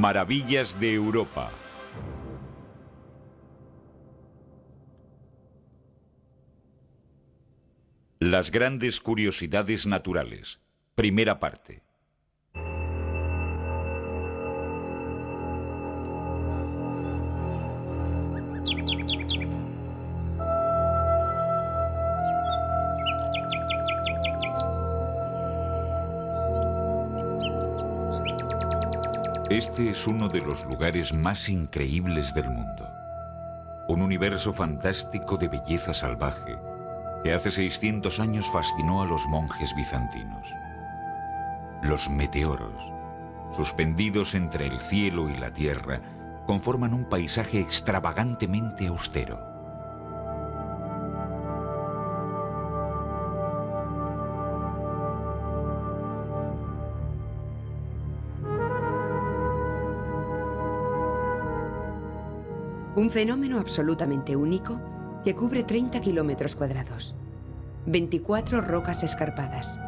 Maravillas de Europa. Las grandes curiosidades naturales. Primera parte. Este es uno de los lugares más increíbles del mundo. Un universo fantástico de belleza salvaje que hace 600 años fascinó a los monjes bizantinos. Los meteoros, suspendidos entre el cielo y la tierra, conforman un paisaje extravagantemente austero. Un fenómeno absolutamente único que cubre 30 kilómetros cuadrados. 24 rocas escarpadas,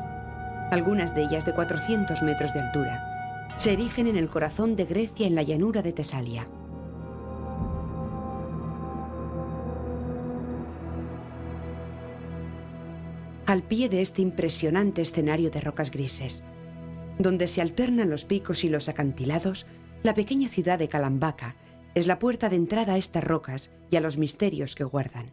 algunas de ellas de 400 metros de altura, se erigen en el corazón de Grecia, en la llanura de Tesalia. Al pie de este impresionante escenario de rocas grises, donde se alternan los picos y los acantilados, la pequeña ciudad de Kalambaka es la puerta de entrada a estas rocas y a los misterios que guardan.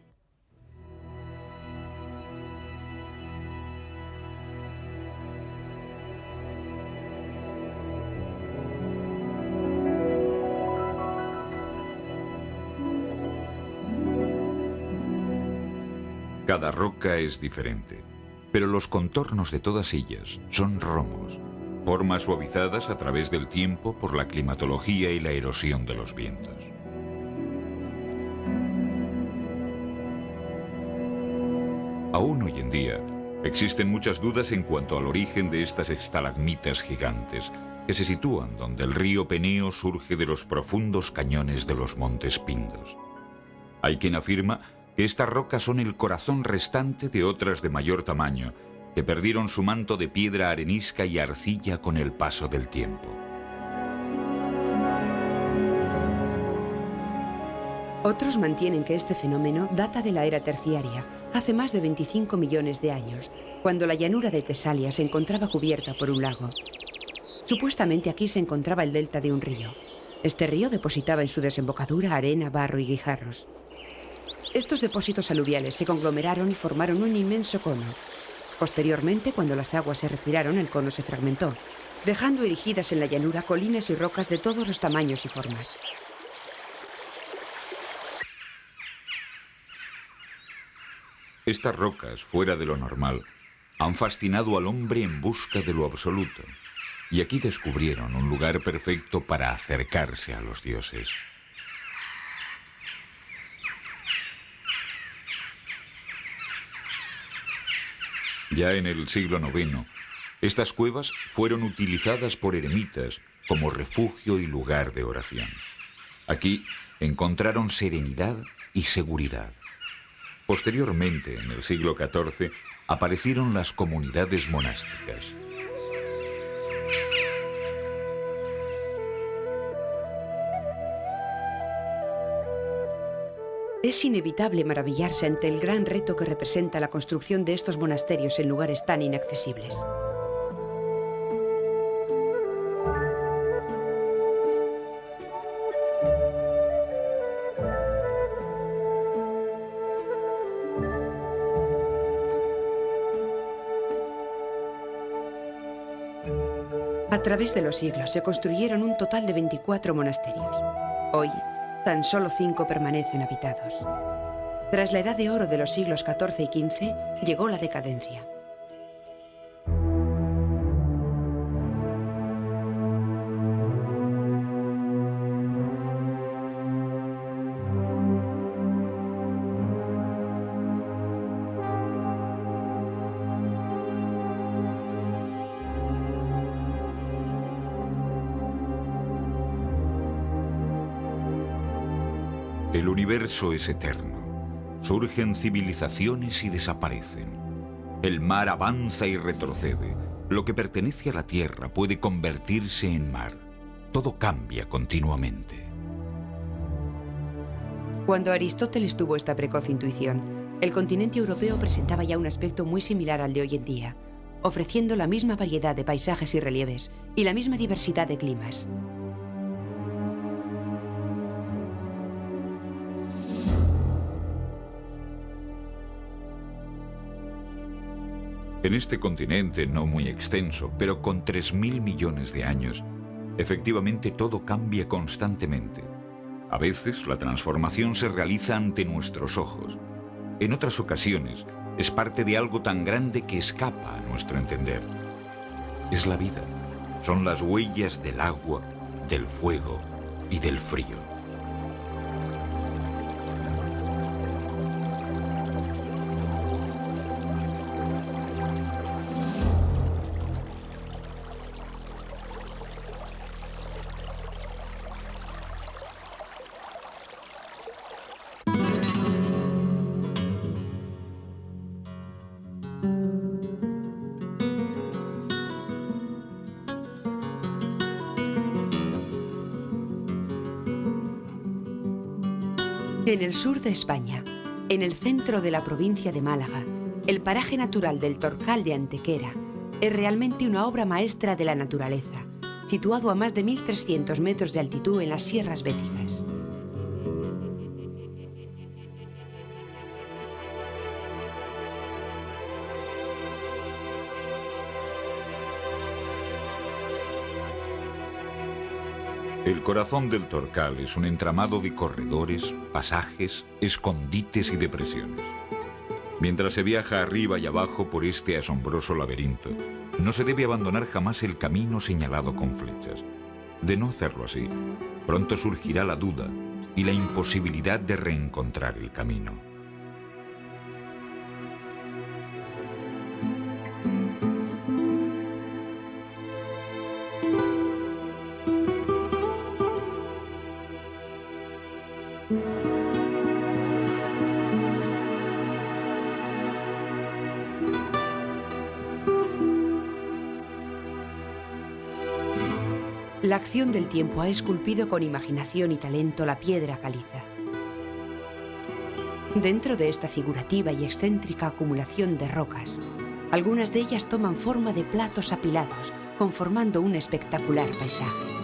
Cada roca es diferente, pero los contornos de todas ellas son romos, formas suavizadas a través del tiempo por la climatología y la erosión de los vientos. Aún hoy en día, existen muchas dudas en cuanto al origen de estas estalagmitas gigantes, que se sitúan donde el río Peneo surge de los profundos cañones de los montes Pindos. Hay quien afirma que estas rocas son el corazón restante de otras de mayor tamaño, que perdieron su manto de piedra arenisca y arcilla con el paso del tiempo. Otros mantienen que este fenómeno data de la era terciaria, hace más de 25 millones de años, cuando la llanura de Tesalia se encontraba cubierta por un lago. Supuestamente aquí se encontraba el delta de un río. Este río depositaba en su desembocadura arena, barro y guijarros. Estos depósitos aluviales se conglomeraron y formaron un inmenso cono. Posteriormente, cuando las aguas se retiraron, el cono se fragmentó, dejando erigidas en la llanura colinas y rocas de todos los tamaños y formas. Estas rocas, fuera de lo normal, han fascinado al hombre en busca de lo absoluto, y aquí descubrieron un lugar perfecto para acercarse a los dioses. Ya en el siglo IX, estas cuevas fueron utilizadas por eremitas como refugio y lugar de oración. Aquí encontraron serenidad y seguridad. Posteriormente, en el siglo XIV, aparecieron las comunidades monásticas. Es inevitable maravillarse ante el gran reto que representa la construcción de estos monasterios en lugares tan inaccesibles. A través de los siglos se construyeron un total de 24 monasterios. Hoy, tan solo 5 permanecen habitados. Tras la edad de oro de los siglos XIV y XV, llegó la decadencia. El universo es eterno. Surgen civilizaciones y desaparecen. El mar avanza y retrocede. Lo que pertenece a la tierra puede convertirse en mar. Todo cambia continuamente. Cuando Aristóteles tuvo esta precoz intuición, el continente europeo presentaba ya un aspecto muy similar al de hoy en día, ofreciendo la misma variedad de paisajes y relieves y la misma diversidad de climas. En este continente no muy extenso, pero con 3.000 millones de años, efectivamente todo cambia constantemente. A veces la transformación se realiza ante nuestros ojos. En otras ocasiones es parte de algo tan grande que escapa a nuestro entender. Es la vida. Son las huellas del agua, del fuego y del frío. En el sur de España, en el centro de la provincia de Málaga, el paraje natural del Torcal de Antequera es realmente una obra maestra de la naturaleza, situado a más de 1.300 metros de altitud en las Sierras Béticas. El corazón del Torcal es un entramado de corredores, pasajes, escondites y depresiones. Mientras se viaja arriba y abajo por este asombroso laberinto, no se debe abandonar jamás el camino señalado con flechas. De no hacerlo así, pronto surgirá la duda y la imposibilidad de reencontrar el camino. La acción del tiempo ha esculpido con imaginación y talento la piedra caliza. Dentro de esta figurativa y excéntrica acumulación de rocas, algunas de ellas toman forma de platos apilados, conformando un espectacular paisaje.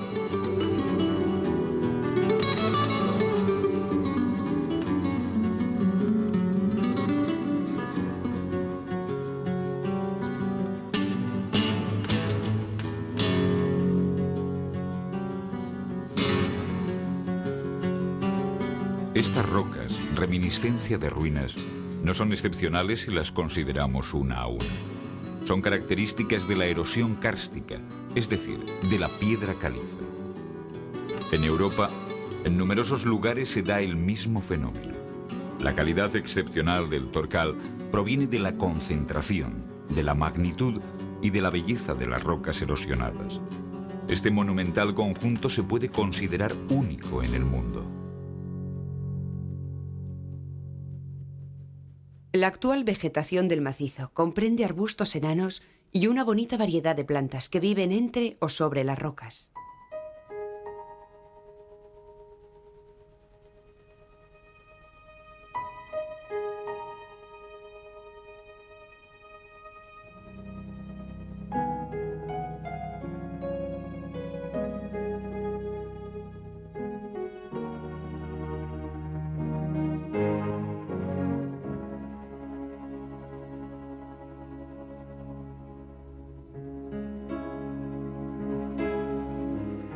Estas rocas, reminiscencia de ruinas, no son excepcionales si las consideramos una a una. Son características de la erosión kárstica, es decir, de la piedra caliza. En Europa, en numerosos lugares se da el mismo fenómeno. La calidad excepcional del Torcal proviene de la concentración, de la magnitud y de la belleza de las rocas erosionadas. Este monumental conjunto se puede considerar único en el mundo. La actual vegetación del macizo comprende arbustos enanos y una bonita variedad de plantas que viven entre o sobre las rocas.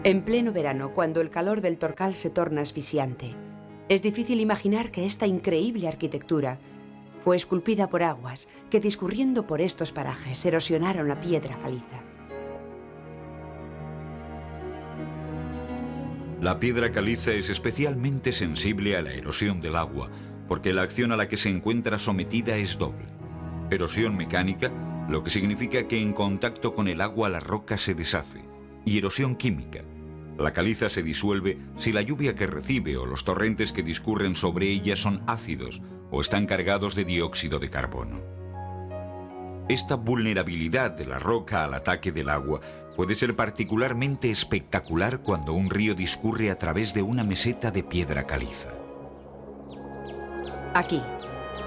En pleno verano, cuando el calor del Torcal se torna asfixiante, es difícil imaginar que esta increíble arquitectura fue esculpida por aguas que, discurriendo por estos parajes, erosionaron la piedra caliza. La piedra caliza es especialmente sensible a la erosión del agua, porque la acción a la que se encuentra sometida es doble. Erosión mecánica, lo que significa que en contacto con el agua la roca se deshace, y erosión química. La caliza se disuelve si la lluvia que recibe o los torrentes que discurren sobre ella son ácidos o están cargados de dióxido de carbono. Esta vulnerabilidad de la roca al ataque del agua puede ser particularmente espectacular cuando un río discurre a través de una meseta de piedra caliza. Aquí,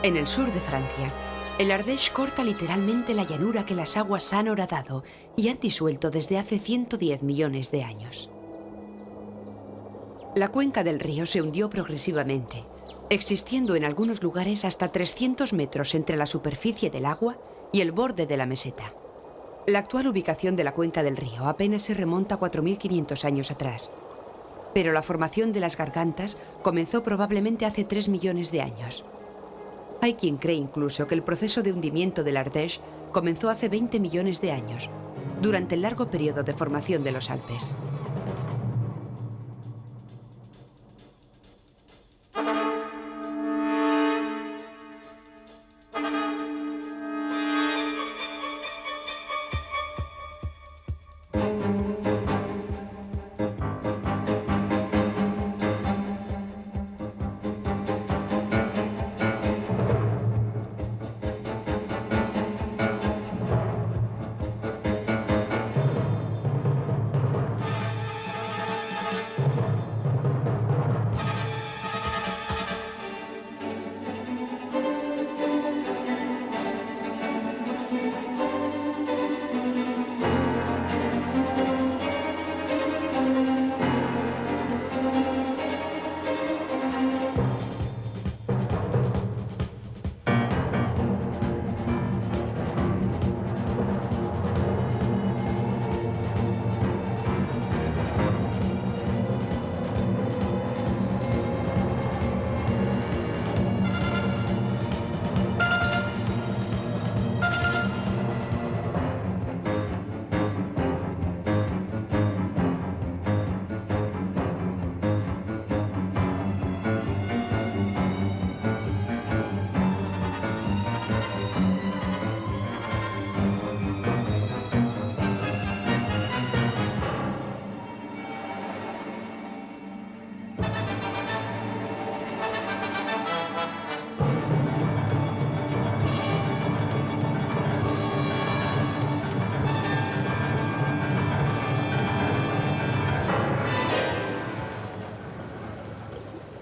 en el sur de Francia, el Ardèche corta literalmente la llanura que las aguas han horadado y han disuelto desde hace 110 millones de años. La cuenca del río se hundió progresivamente, existiendo en algunos lugares hasta 300 metros entre la superficie del agua y el borde de la meseta. La actual ubicación de la cuenca del río apenas se remonta a 4.500 años atrás, pero la formación de las gargantas comenzó probablemente hace 3 millones de años. Hay quien cree incluso que el proceso de hundimiento del Ardèche comenzó hace 20 millones de años, durante el largo periodo de formación de los Alpes.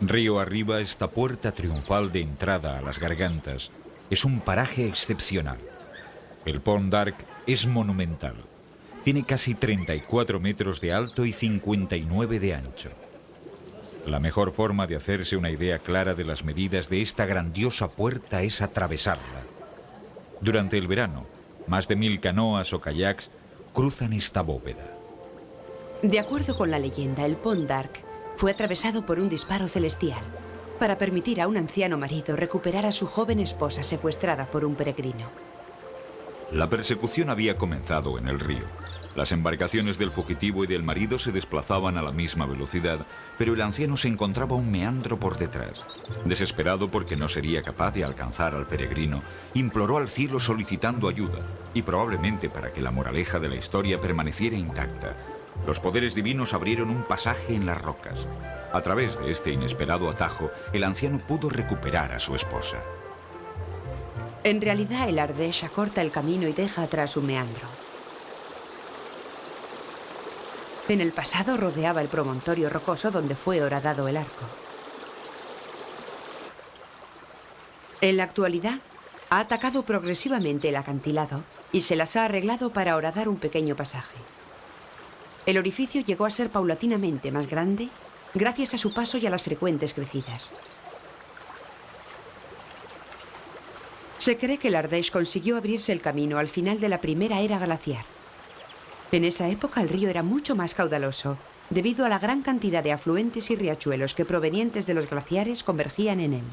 Río arriba, esta puerta triunfal de entrada a las gargantas es un paraje excepcional. El Pont d'Arc es monumental. Tiene casi 34 metros de alto y 59 de ancho. La mejor forma de hacerse una idea clara de las medidas de esta grandiosa puerta es atravesarla. Durante el verano, más de 1000 canoas o kayaks cruzan esta bóveda. De acuerdo con la leyenda, el Pont d'Arc fue atravesado por un disparo celestial para permitir a un anciano marido recuperar a su joven esposa secuestrada por un peregrino. La persecución había comenzado en el río. Las embarcaciones del fugitivo y del marido se desplazaban a la misma velocidad, pero el anciano se encontraba un meandro por detrás. Desesperado porque no sería capaz de alcanzar al peregrino, imploró al cielo solicitando ayuda, y probablemente para que la moraleja de la historia permaneciera intacta. Los poderes divinos abrieron un pasaje en las rocas. A través de este inesperado atajo, el anciano pudo recuperar a su esposa. En realidad, el Ardèche acorta el camino y deja atrás un meandro. En el pasado rodeaba el promontorio rocoso donde fue horadado el arco. En la actualidad, ha atacado progresivamente el acantilado y se las ha arreglado para horadar un pequeño pasaje. El orificio llegó a ser paulatinamente más grande gracias a su paso y a las frecuentes crecidas. Se cree que el Ardèche consiguió abrirse el camino al final de la primera era glaciar. En esa época el río era mucho más caudaloso debido a la gran cantidad de afluentes y riachuelos que provenientes de los glaciares convergían en él.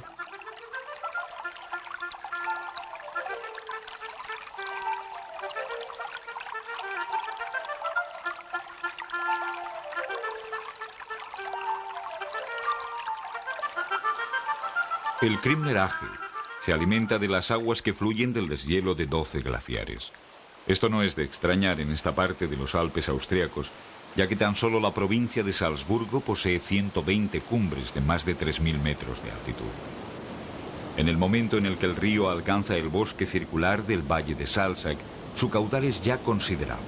El Krimler Age se alimenta de las aguas que fluyen del deshielo de 12 glaciares. Esto no es de extrañar en esta parte de los Alpes austriacos, ya que tan solo la provincia de Salzburgo posee 120 cumbres de más de 3.000 metros de altitud. En el momento en el que el río alcanza el bosque circular del valle de Salzach, su caudal es ya considerable.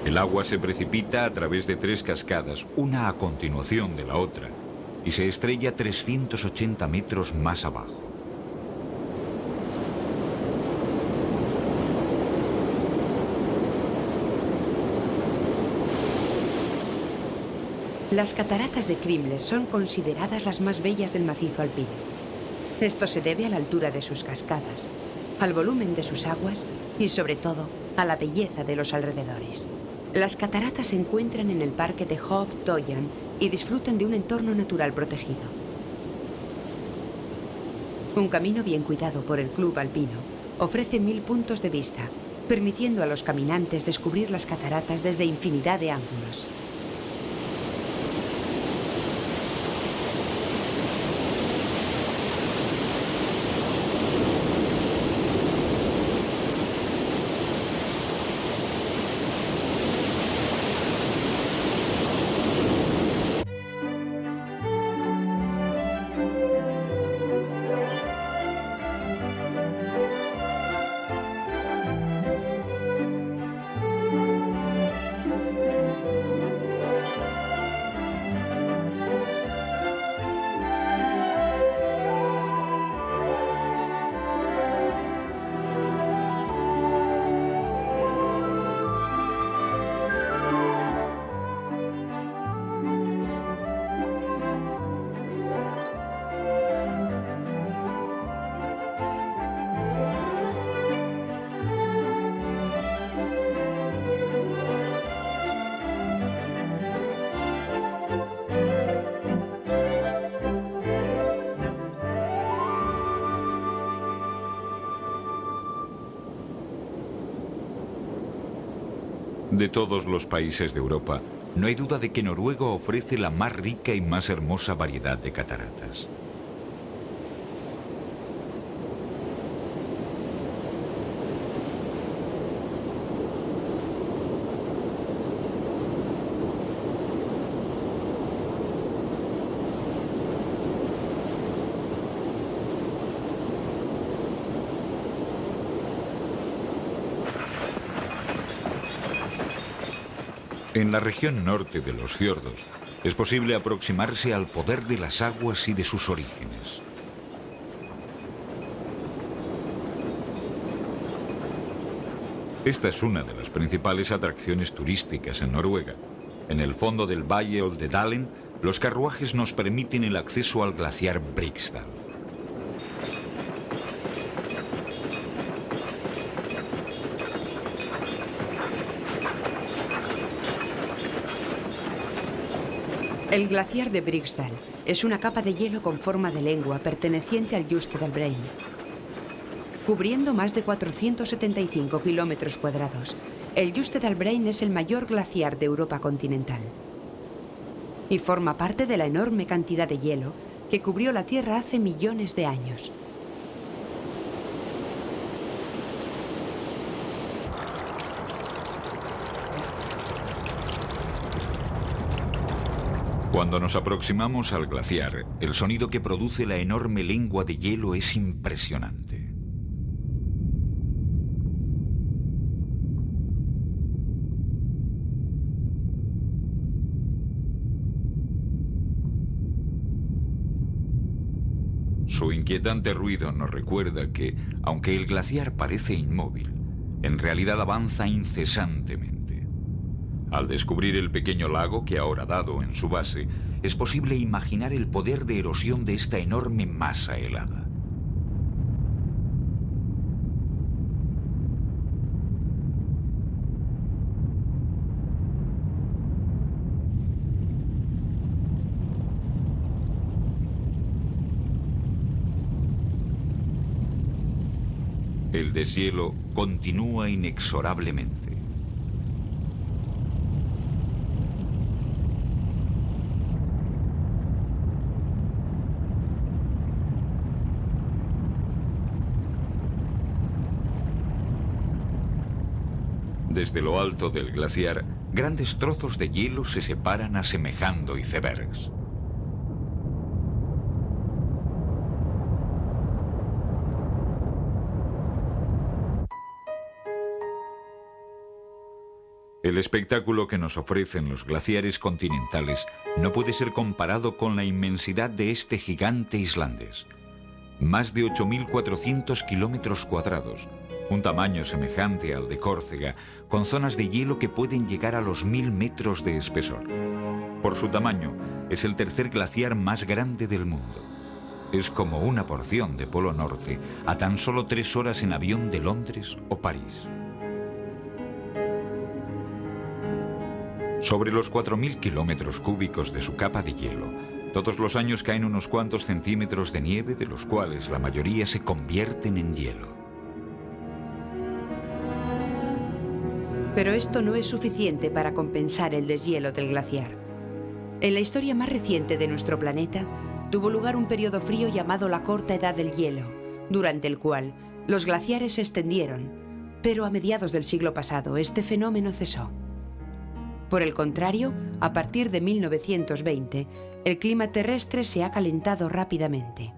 El agua se precipita a través de 3 cascadas, una a continuación de la otra, y se estrella 380 metros más abajo. Las cataratas de Krimler son consideradas las más bellas del macizo alpino. Esto se debe a la altura de sus cascadas, al volumen de sus aguas y, sobre todo, a la belleza de los alrededores. Las cataratas se encuentran en el parque de Hoog-Toyan y disfrutan de un entorno natural protegido. Un camino bien cuidado por el Club Alpino ofrece 1000 puntos de vista, permitiendo a los caminantes descubrir las cataratas desde infinidad de ángulos. De todos los países de Europa, no hay duda de que Noruega ofrece la más rica y más hermosa variedad de cataratas. En la región norte de los fiordos es posible aproximarse al poder de las aguas y de sus orígenes. Esta es una de las principales atracciones turísticas en Noruega. En el fondo del valle Oldedalen, los carruajes nos permiten el acceso al glaciar Briksdal. El glaciar de Briksdal es una capa de hielo con forma de lengua perteneciente al Jostedalsbreen, cubriendo más de 475 kilómetros cuadrados. El Jostedalsbreen es el mayor glaciar de Europa continental y forma parte de la enorme cantidad de hielo que cubrió la Tierra hace millones de años. Cuando nos aproximamos al glaciar, el sonido que produce la enorme lengua de hielo es impresionante. Su inquietante ruido nos recuerda que, aunque el glaciar parece inmóvil, en realidad avanza incesantemente. Al descubrir el pequeño lago que ha horadado en su base, es posible imaginar el poder de erosión de esta enorme masa helada. El deshielo continúa inexorablemente. Desde lo alto del glaciar, grandes trozos de hielo se separan asemejando icebergs. El espectáculo que nos ofrecen los glaciares continentales no puede ser comparado con la inmensidad de este gigante islandés. Más de 8.400 kilómetros cuadrados, un tamaño semejante al de Córcega, con zonas de hielo que pueden llegar a los 1.000 metros de espesor. Por su tamaño, es el tercer glaciar más grande del mundo. Es como una porción de Polo Norte a tan solo 3 horas en avión de Londres o París. Sobre los 4.000 kilómetros cúbicos de su capa de hielo, todos los años caen unos cuantos centímetros de nieve, de los cuales la mayoría se convierten en hielo. Pero esto no es suficiente para compensar el deshielo del glaciar. En la historia más reciente de nuestro planeta, tuvo lugar un periodo frío llamado la Corta Edad del Hielo, durante el cual los glaciares se extendieron, pero a mediados del siglo pasado este fenómeno cesó. Por el contrario, a partir de 1920, el clima terrestre se ha calentado rápidamente.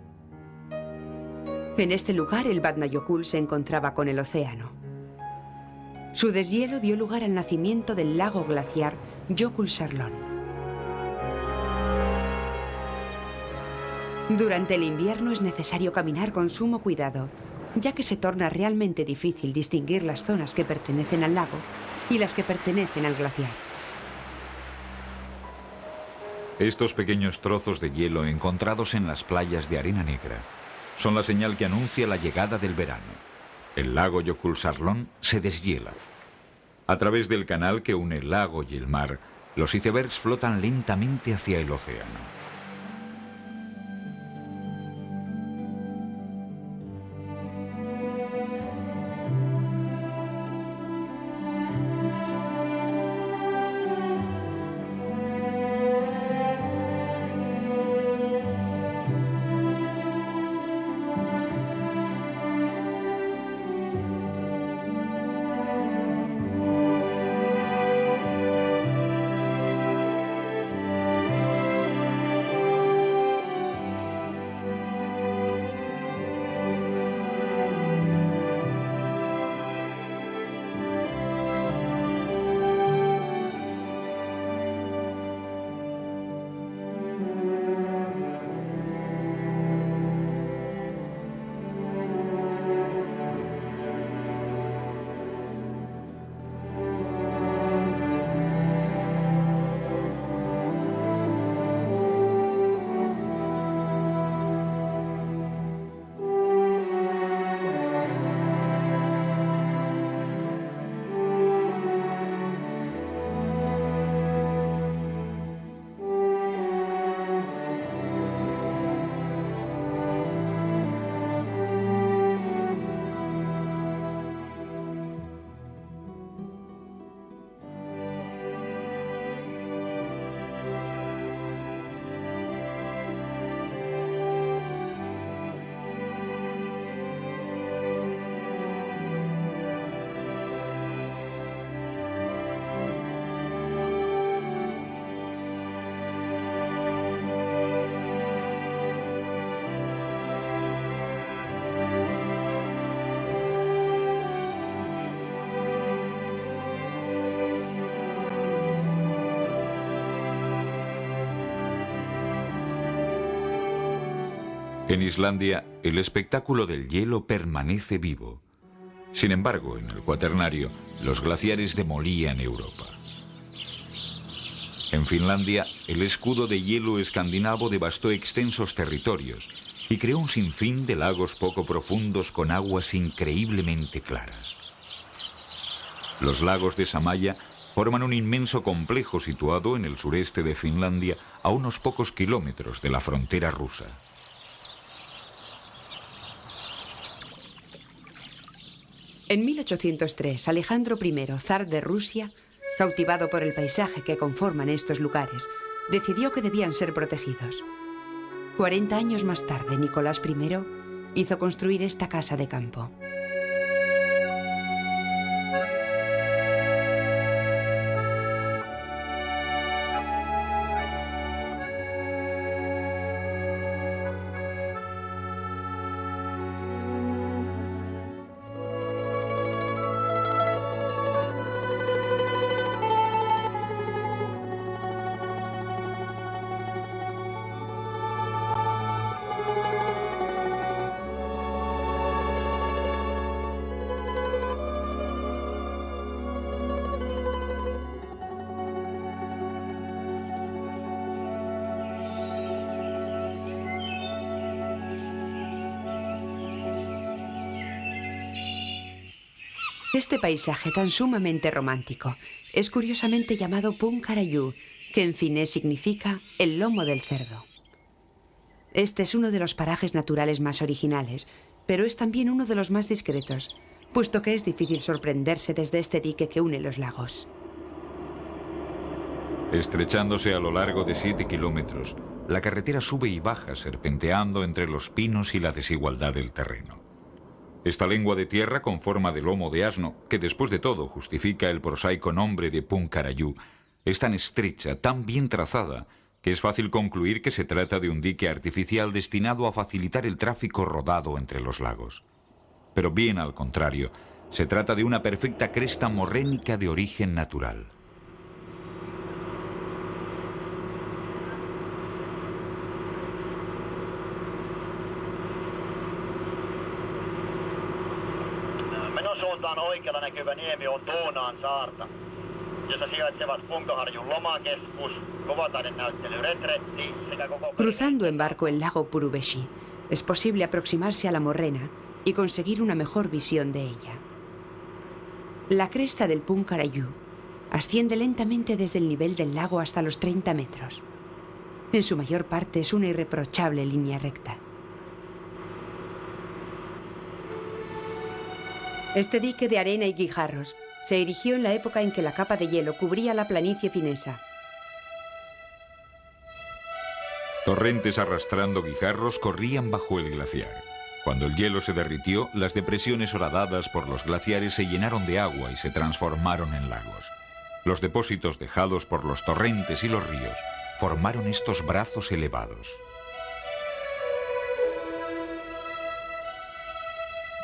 En este lugar, el Vatnajökull se encontraba con el océano. Su deshielo dio lugar al nacimiento del lago glaciar Jökulsárlón. Durante el invierno es necesario caminar con sumo cuidado, ya que se torna realmente difícil distinguir las zonas que pertenecen al lago y las que pertenecen al glaciar. Estos pequeños trozos de hielo encontrados en las playas de arena negra son la señal que anuncia la llegada del verano. El lago Jökulsárlón se deshiela. A través del canal que une el lago y el mar, los icebergs flotan lentamente hacia el océano. En Islandia, el espectáculo del hielo permanece vivo. Sin embargo, en el Cuaternario, los glaciares demolían Europa. En Finlandia, el escudo de hielo escandinavo devastó extensos territorios y creó un sinfín de lagos poco profundos con aguas increíblemente claras. Los lagos de Samaya forman un inmenso complejo situado en el sureste de Finlandia, a unos pocos kilómetros de la frontera rusa. En 1803, Alejandro I, zar de Rusia, cautivado por el paisaje que conforman estos lugares, decidió que debían ser protegidos. 40 años más tarde, Nicolás I hizo construir esta casa de campo. Este paisaje tan sumamente romántico es curiosamente llamado Punkarayú, que en finés significa el lomo del cerdo. Este es uno de los parajes naturales más originales, pero es también uno de los más discretos, puesto que es difícil sorprenderse desde este dique que une los lagos. Estrechándose a lo largo de 7 kilómetros, la carretera sube y baja serpenteando entre los pinos y la desigualdad del terreno. Esta lengua de tierra con forma de lomo de asno, que después de todo justifica el prosaico nombre de Punkarayú, es tan estrecha, tan bien trazada, que es fácil concluir que se trata de un dique artificial destinado a facilitar el tráfico rodado entre los lagos. Pero bien al contrario, se trata de una perfecta cresta morrénica de origen natural. Oikealla näkyvä niemi on Tuunaan saarta, jossa sijaitsevat Punkaharjun lomakeskus, Kovataiden näyttely Retretti sekä koko... Cruzando en barco el lago Purubeshi, es posible aproximarse a la morrena y conseguir una mejor visión de ella. La cresta del Punkarayú asciende lentamente desde el nivel del lago hasta los 30 metros. En su mayor parte es una irreprochable línea recta. Este dique de arena y guijarros se erigió en la época en que la capa de hielo cubría la planicie finesa. Torrentes arrastrando guijarros corrían bajo el glaciar. Cuando el hielo se derritió, las depresiones horadadas por los glaciares se llenaron de agua y se transformaron en lagos. Los depósitos dejados por los torrentes y los ríos formaron estos brazos elevados.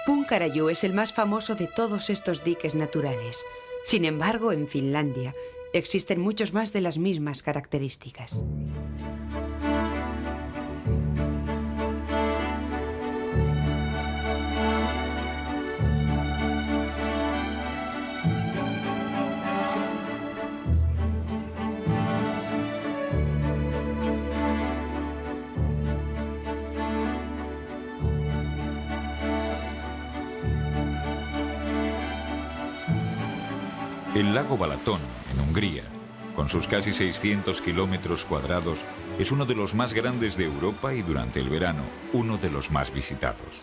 Punkarayú es el más famoso de todos estos diques naturales. Sin embargo, en Finlandia existen muchos más de las mismas características. El lago Balatón, en Hungría, con sus casi 600 kilómetros cuadrados, es uno de los más grandes de Europa y durante el verano, uno de los más visitados.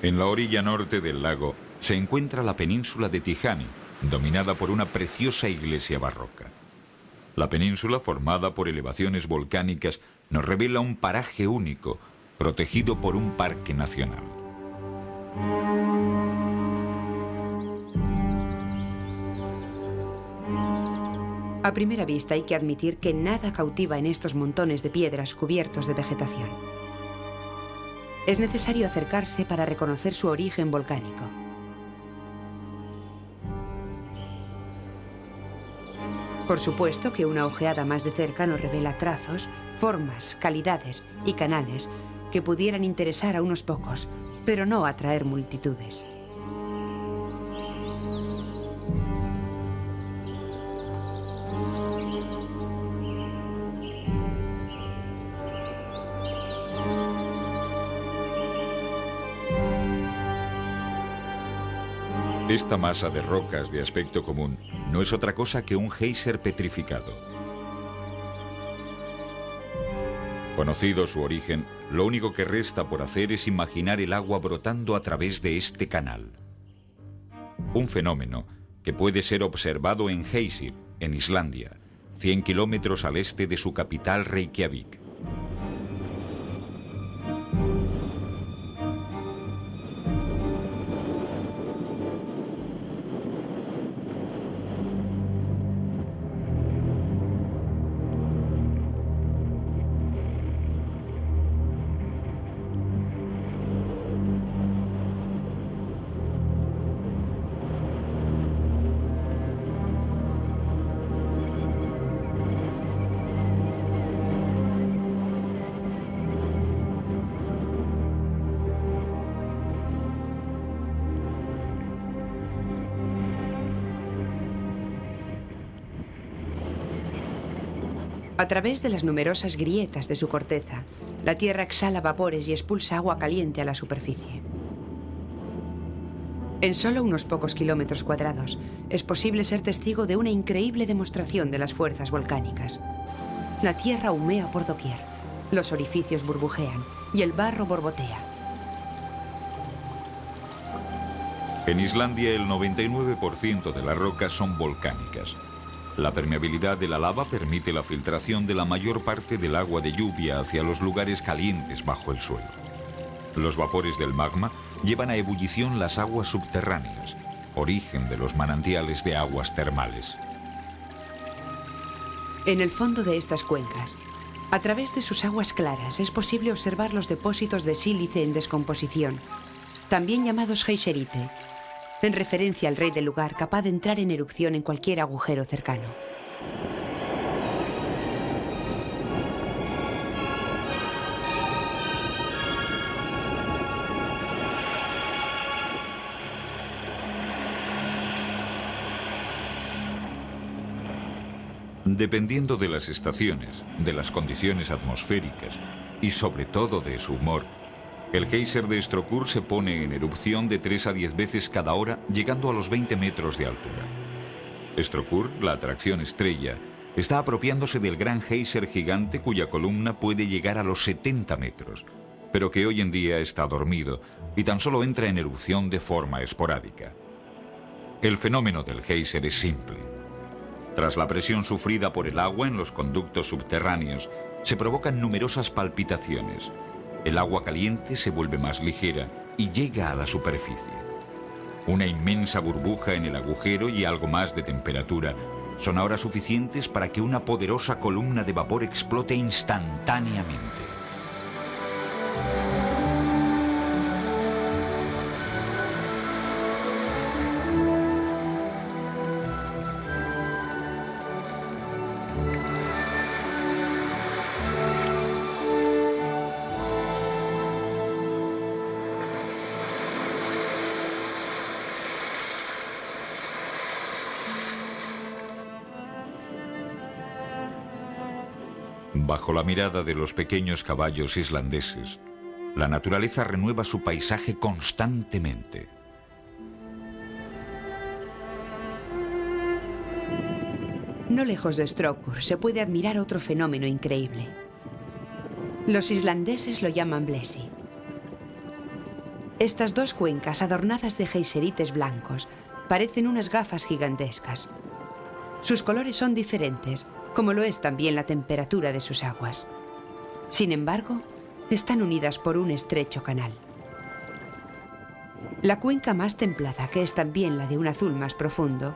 En la orilla norte del lago se encuentra la península de Tihany, dominada por una preciosa iglesia barroca. La península, formada por elevaciones volcánicas, nos revela un paraje único, protegido por un parque nacional. A primera vista hay que admitir que nada cautiva en estos montones de piedras cubiertos de vegetación. Es necesario acercarse para reconocer su origen volcánico. Por supuesto que una ojeada más de cerca nos revela trazos, formas, calidades y canales que pudieran interesar a unos pocos, pero no atraer multitudes. Esta masa de rocas de aspecto común no es otra cosa que un geyser petrificado. Conocido su origen, lo único que resta por hacer es imaginar el agua brotando a través de este canal. Un fenómeno que puede ser observado en Geysir, en Islandia, 100 kilómetros al este de su capital Reykjavik. A través de las numerosas grietas de su corteza, la Tierra exhala vapores y expulsa agua caliente a la superficie. En solo unos pocos kilómetros cuadrados, es posible ser testigo de una increíble demostración de las fuerzas volcánicas. La Tierra humea por doquier, los orificios burbujean y el barro borbotea. En Islandia, el 99% de las rocas son volcánicas. La permeabilidad de la lava permite la filtración de la mayor parte del agua de lluvia hacia los lugares calientes bajo el suelo. Los vapores del magma llevan a ebullición las aguas subterráneas, origen de los manantiales de aguas termales. En el fondo de estas cuencas, a través de sus aguas claras, es posible observar los depósitos de sílice en descomposición, también llamados geyserite, en referencia al rey del lugar capaz de entrar en erupción en cualquier agujero cercano. Dependiendo de las estaciones, de las condiciones atmosféricas y sobre todo de su humor, el geyser de Strokkur se pone en erupción de 3 a 10 veces cada hora, llegando a los 20 metros de altura. Strokkur, la atracción estrella, está apropiándose del gran geyser gigante cuya columna puede llegar a los 70 metros, pero que hoy en día está dormido y tan solo entra en erupción de forma esporádica. El fenómeno del geyser es simple. Tras la presión sufrida por el agua en los conductos subterráneos, se provocan numerosas palpitaciones. El agua caliente se vuelve más ligera y llega a la superficie. Una inmensa burbuja en el agujero y algo más de temperatura son ahora suficientes para que una poderosa columna de vapor explote instantáneamente. Bajo la mirada de los pequeños caballos islandeses, la naturaleza renueva su paisaje constantemente. No lejos de Strokkur se puede admirar otro fenómeno increíble. Los islandeses lo llaman Blesi. Estas dos cuencas adornadas de geyserites blancos parecen unas gafas gigantescas. Sus colores son diferentes, como lo es también la temperatura de sus aguas. Sin embargo, están unidas por un estrecho canal. La cuenca más templada, que es también la de un azul más profundo,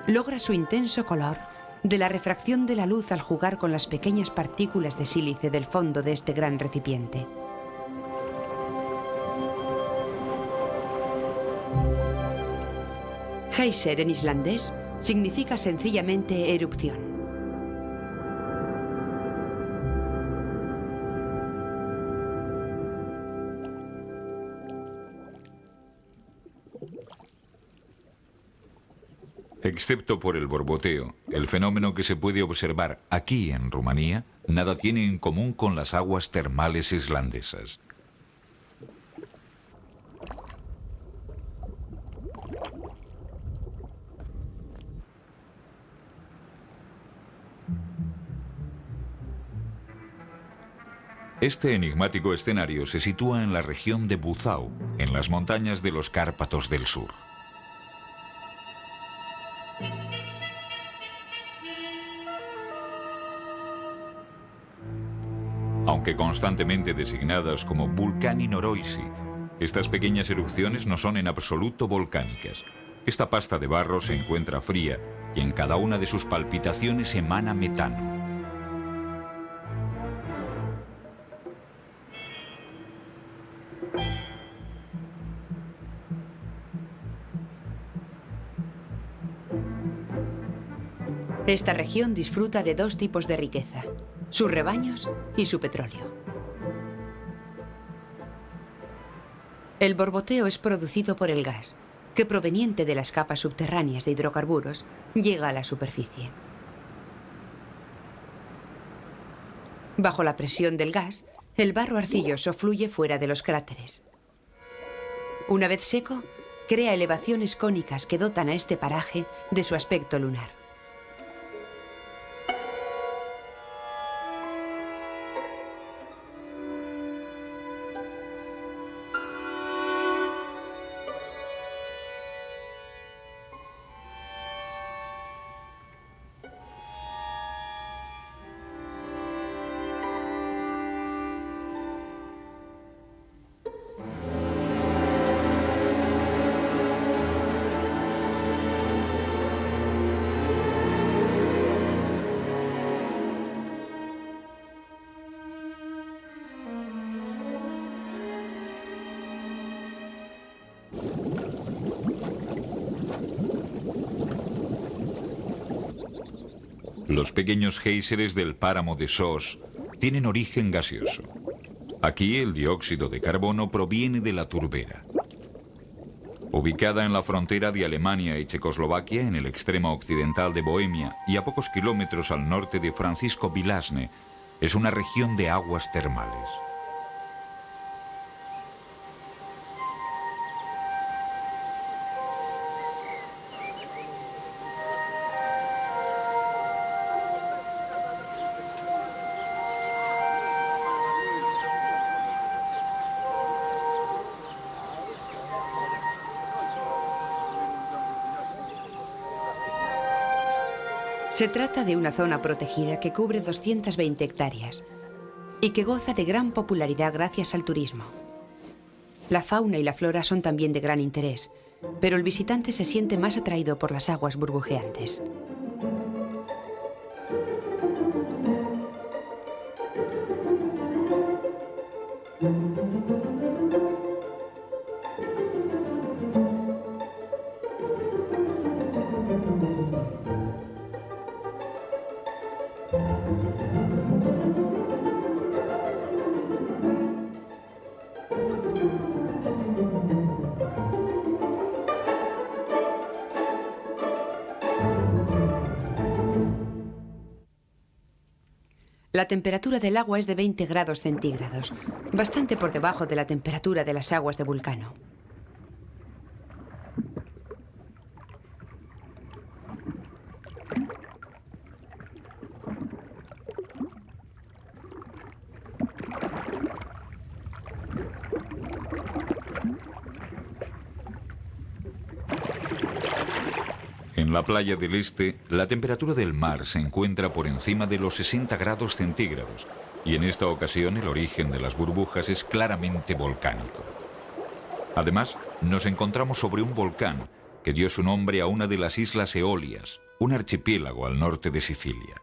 logra su intenso color de la refracción de la luz al jugar con las pequeñas partículas de sílice del fondo de este gran recipiente. Geyser en islandés significa sencillamente erupción. Excepto por el borboteo, el fenómeno que se puede observar aquí en Rumanía nada tiene en común con las aguas termales islandesas. Este enigmático escenario se sitúa en la región de Buzău, en las montañas de los Cárpatos del Sur. Aunque constantemente designadas como Vulcani Noroisi, estas pequeñas erupciones no son en absoluto volcánicas. Esta pasta de barro se encuentra fría y en cada una de sus palpitaciones emana metano. Esta región disfruta de dos tipos de riqueza: sus rebaños y su petróleo. El borboteo es producido por el gas, que proveniente de las capas subterráneas de hidrocarburos llega a la superficie. Bajo la presión del gas, el barro arcilloso fluye fuera de los cráteres. Una vez seco, crea elevaciones cónicas que dotan a este paraje de su aspecto lunar. Los pequeños géiseres del páramo de Sos tienen origen gaseoso. Aquí el dióxido de carbono proviene de la turbera. Ubicada en la frontera de Alemania y Checoslovaquia, en el extremo occidental de Bohemia y a pocos kilómetros al norte de Francisco Vilasne, es una región de aguas termales. Se trata de una zona protegida que cubre 220 hectáreas y que goza de gran popularidad gracias al turismo. La fauna y la flora son también de gran interés, pero el visitante se siente más atraído por las aguas burbujeantes. La temperatura del agua es de 20 grados centígrados, bastante por debajo de la temperatura de las aguas de Vulcano. En la playa del este, la temperatura del mar se encuentra por encima de los 60 grados centígrados y en esta ocasión el origen de las burbujas es claramente volcánico. Además, nos encontramos sobre un volcán que dio su nombre a una de las islas Eolias, un archipiélago al norte de Sicilia.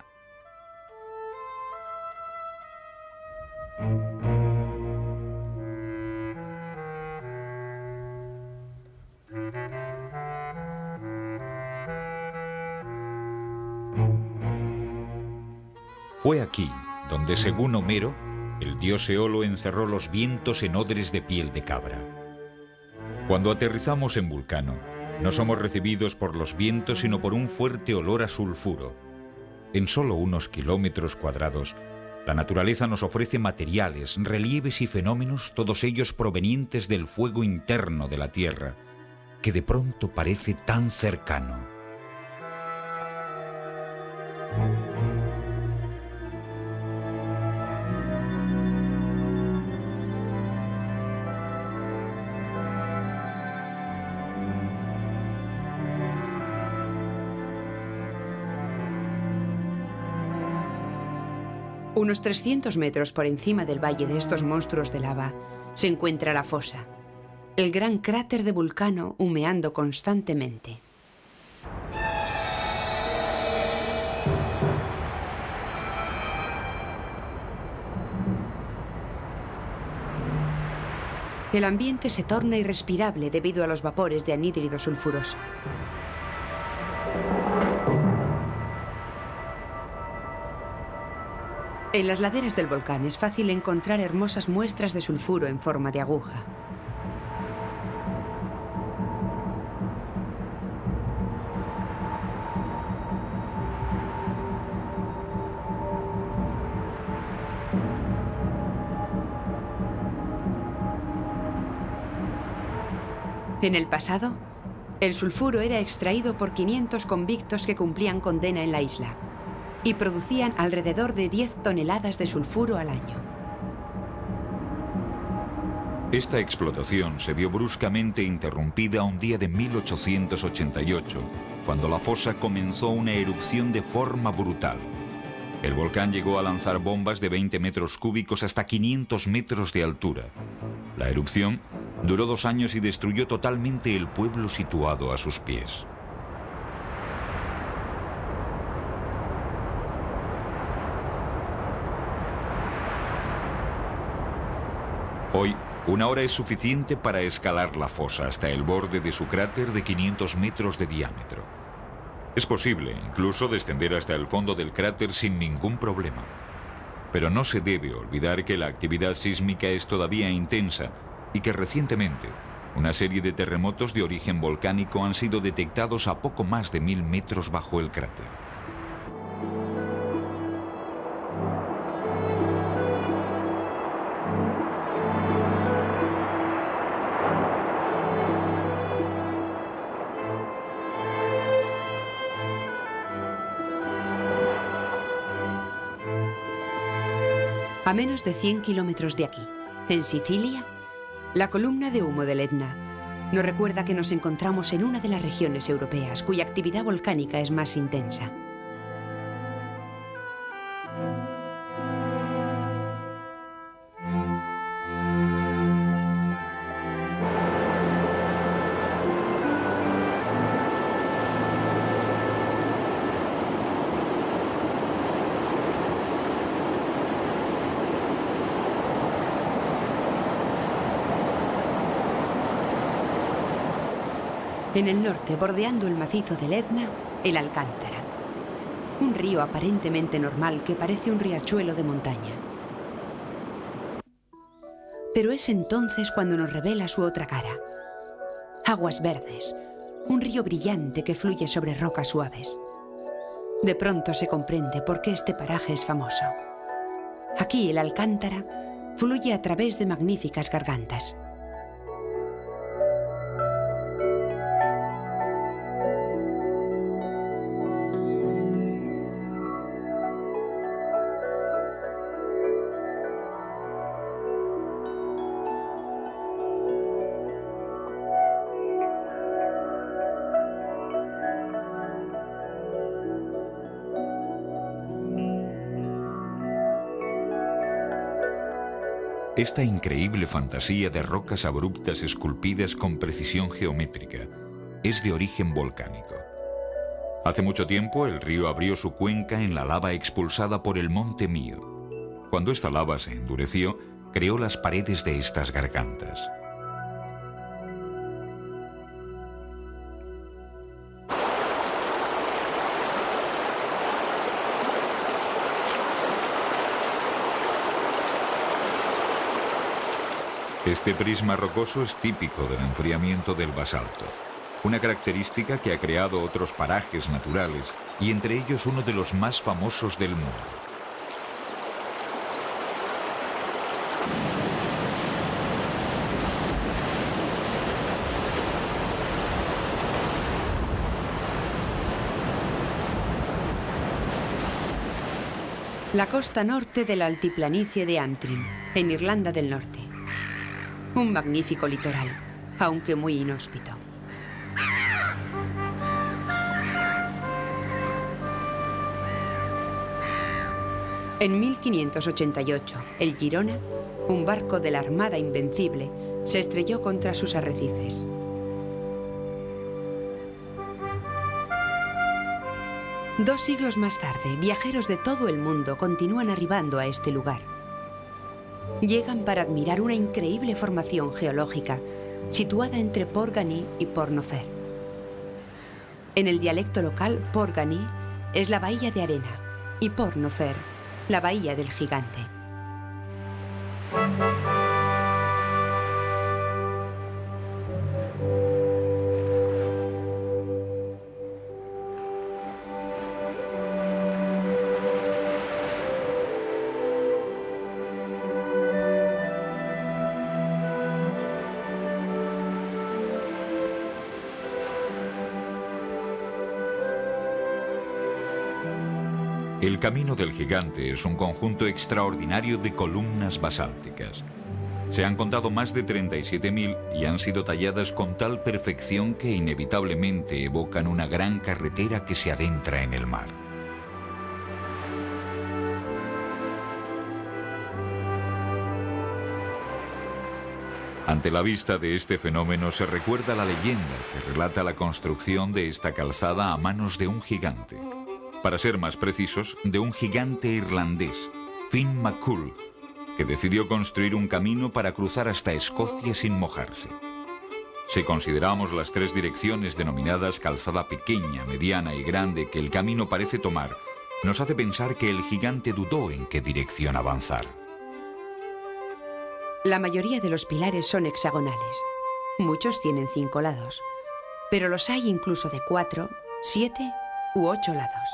Fue aquí donde, según Homero, el dios Eolo encerró los vientos en odres de piel de cabra. Cuando aterrizamos en Vulcano, no somos recibidos por los vientos, sino por un fuerte olor a sulfuro. En solo unos kilómetros cuadrados, la naturaleza nos ofrece materiales, relieves y fenómenos, todos ellos provenientes del fuego interno de la Tierra, que de pronto parece tan cercano. Unos 300 metros por encima del valle de estos monstruos de lava se encuentra la fosa, el gran cráter de Vulcano humeando constantemente. El ambiente se torna irrespirable debido a los vapores de anhídrido sulfuroso. En las laderas del volcán es fácil encontrar hermosas muestras de sulfuro en forma de aguja. En el pasado, el sulfuro era extraído por 500 convictos que cumplían condena en la isla y producían alrededor de 10 toneladas de sulfuro al año. Esta explotación se vio bruscamente interrumpida un día de 1888, cuando la fosa comenzó una erupción de forma brutal. El volcán llegó a lanzar bombas de 20 metros cúbicos hasta 500 metros de altura. La erupción duró 2 años y destruyó totalmente el pueblo situado a sus pies. Hoy, 1 hora es suficiente para escalar la fosa hasta el borde de su cráter de 500 metros de diámetro. Es posible incluso descender hasta el fondo del cráter sin ningún problema. Pero no se debe olvidar que la actividad sísmica es todavía intensa y que recientemente una serie de terremotos de origen volcánico han sido detectados a poco más de 1000 metros bajo el cráter. A menos de 100 kilómetros de aquí, en Sicilia, la columna de humo del Etna nos recuerda que nos encontramos en una de las regiones europeas cuya actividad volcánica es más intensa. En el norte, bordeando el macizo del Etna, el Alcántara. Un río aparentemente normal que parece un riachuelo de montaña. Pero es entonces cuando nos revela su otra cara. Aguas verdes, un río brillante que fluye sobre rocas suaves. De pronto se comprende por qué este paraje es famoso. Aquí el Alcántara fluye a través de magníficas gargantas. Esta increíble fantasía de rocas abruptas esculpidas con precisión geométrica es de origen volcánico. Hace mucho tiempo el río abrió su cuenca en la lava expulsada por el Monte Mio. Cuando esta lava se endureció, creó las paredes de estas gargantas. Este prisma rocoso es típico del enfriamiento del basalto, una característica que ha creado otros parajes naturales y entre ellos uno de los más famosos del mundo. La costa norte de la altiplanicie de Antrim, en Irlanda del Norte. Un magnífico litoral, aunque muy inhóspito. En 1588, el Girona, un barco de la Armada Invencible, se estrelló contra sus arrecifes. Dos siglos más tarde, viajeros de todo el mundo continúan arribando a este lugar. Llegan para admirar una increíble formación geológica situada entre Port-Gany y Port-Nofer. En el dialecto local, Port-Gany es la bahía de arena y Port-Nofer, la bahía del gigante. El Camino del Gigante es un conjunto extraordinario de columnas basálticas. Se han contado más de 37.000 y han sido talladas con tal perfección que inevitablemente evocan una gran carretera que se adentra en el mar. Ante la vista de este fenómeno se recuerda la leyenda que relata la construcción de esta calzada a manos de un gigante. Para ser más precisos, de un gigante irlandés, Finn McCool, que decidió construir un camino para cruzar hasta Escocia sin mojarse. Si consideramos las tres direcciones denominadas calzada pequeña, mediana y grande que el camino parece tomar, nos hace pensar que el gigante dudó en qué dirección avanzar. La mayoría de los pilares son hexagonales. Muchos tienen 5 lados, pero los hay incluso de 4, 7 u 8 lados.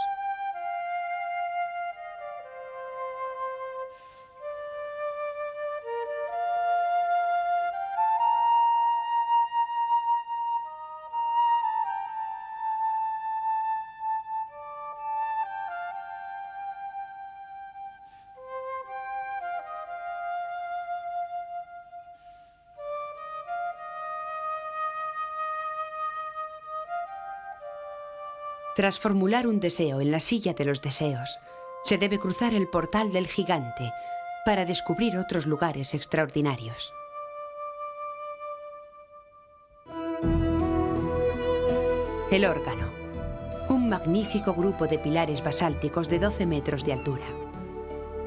Tras formular un deseo en la silla de los deseos, se debe cruzar el portal del gigante para descubrir otros lugares extraordinarios. El órgano, un magnífico grupo de pilares basálticos de 12 metros de altura.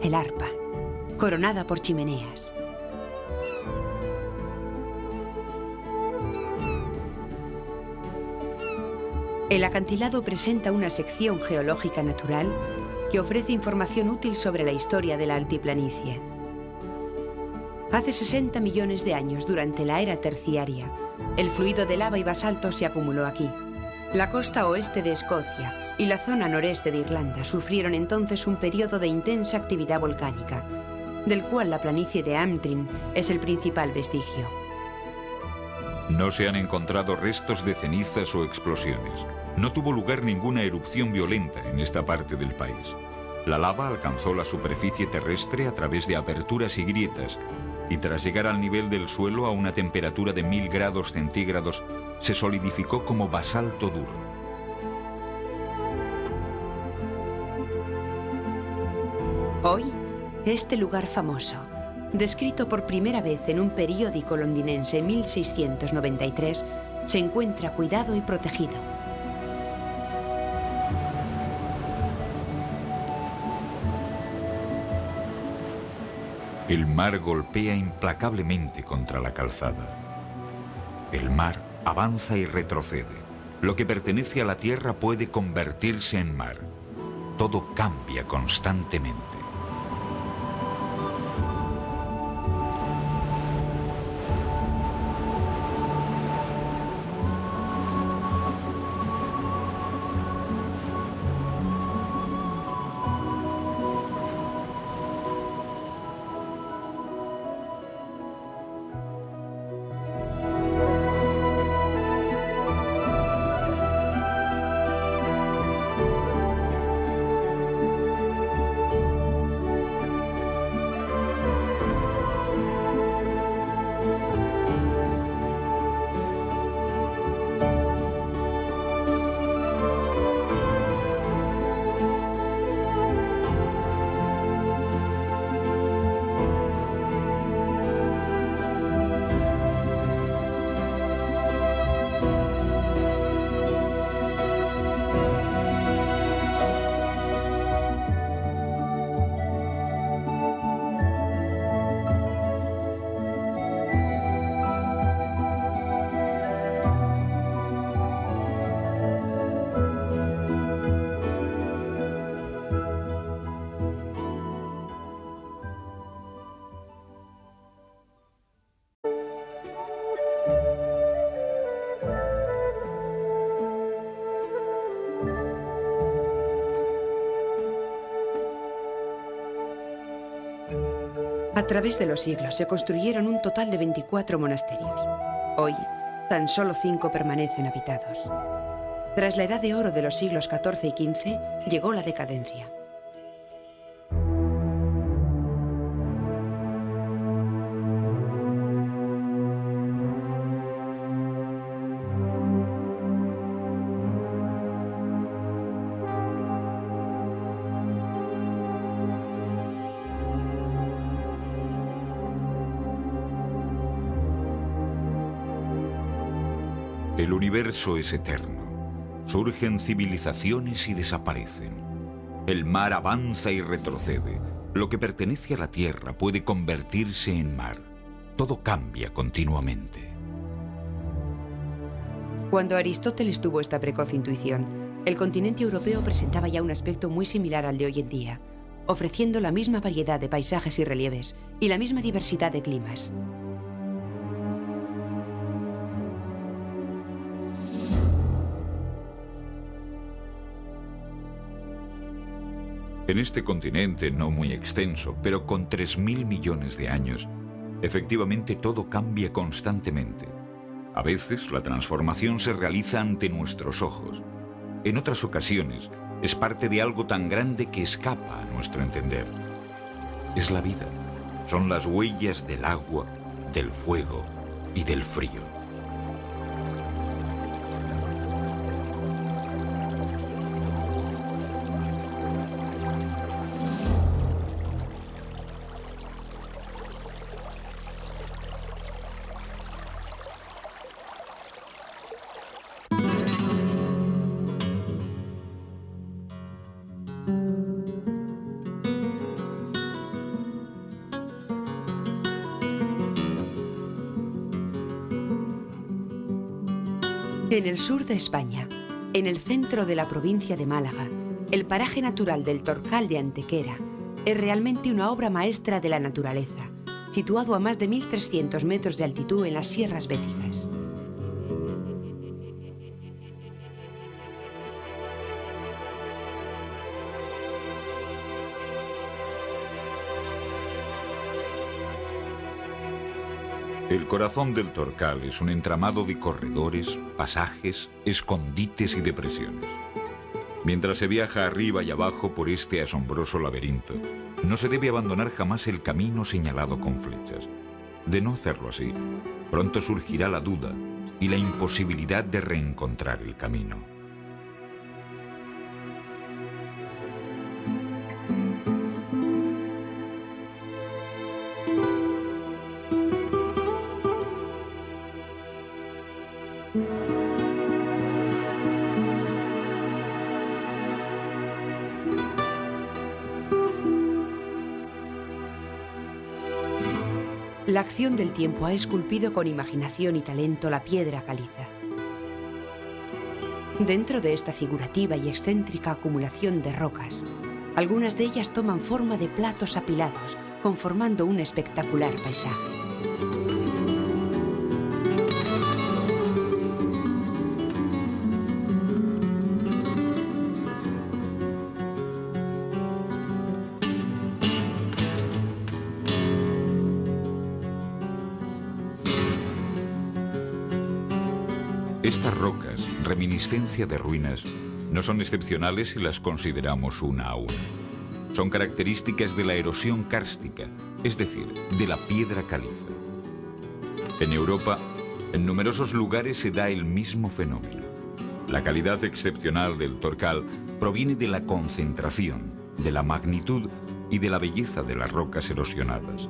El arpa, coronada por chimeneas. El acantilado presenta una sección geológica natural que ofrece información útil sobre la historia de la altiplanicie. Hace 60 millones de años, durante la era terciaria, el fluido de lava y basalto se acumuló aquí. La costa oeste de Escocia y la zona noreste de Irlanda sufrieron entonces un periodo de intensa actividad volcánica, del cual la planicie de Antrim es el principal vestigio. No se han encontrado restos de cenizas o explosiones. No tuvo lugar ninguna erupción violenta en esta parte del país. La lava alcanzó la superficie terrestre a través de aperturas y grietas, y tras llegar al nivel del suelo a una temperatura de 1000 grados centígrados, se solidificó como basalto duro. Hoy, este lugar famoso, descrito por primera vez en un periódico londinense en 1693, se encuentra cuidado y protegido. El mar golpea implacablemente contra la calzada. El mar avanza y retrocede. Lo que pertenece a la tierra puede convertirse en mar. Todo cambia constantemente. A través de los siglos se construyeron un total de 24 monasterios. Hoy, tan solo 5 permanecen habitados. Tras la edad de oro de los siglos XIV y XV, llegó la decadencia. El universo es eterno. Surgen civilizaciones y desaparecen. El mar avanza y retrocede. Lo que pertenece a la tierra puede convertirse en mar. Todo cambia continuamente. Cuando Aristóteles tuvo esta precoz intuición, el continente europeo presentaba ya un aspecto muy similar al de hoy en día, ofreciendo la misma variedad de paisajes y relieves y la misma diversidad de climas. En este continente no muy extenso, pero con 3.000 millones de años, efectivamente todo cambia constantemente. A veces la transformación se realiza ante nuestros ojos. En otras ocasiones es parte de algo tan grande que escapa a nuestro entender. Es la vida. Son las huellas del agua, del fuego y del frío. En el sur de España, en el centro de la provincia de Málaga, el paraje natural del Torcal de Antequera es realmente una obra maestra de la naturaleza, situado a más de 1.300 metros de altitud en las Sierras Béticas. El corazón del Torcal es un entramado de corredores, pasajes, escondites y depresiones. Mientras se viaja arriba y abajo por este asombroso laberinto, no se debe abandonar jamás el camino señalado con flechas. De no hacerlo así, pronto surgirá la duda y la imposibilidad de reencontrar el camino. La acción del tiempo ha esculpido con imaginación y talento la piedra caliza. Dentro de esta figurativa y excéntrica acumulación de rocas, algunas de ellas toman forma de platos apilados, conformando un espectacular paisaje. Estas rocas, reminiscencia de ruinas, no son excepcionales si las consideramos una a una. Son características de la erosión kárstica, es decir, de la piedra caliza. En Europa, en numerosos lugares se da el mismo fenómeno. La calidad excepcional del Torcal proviene de la concentración, de la magnitud y de la belleza de las rocas erosionadas.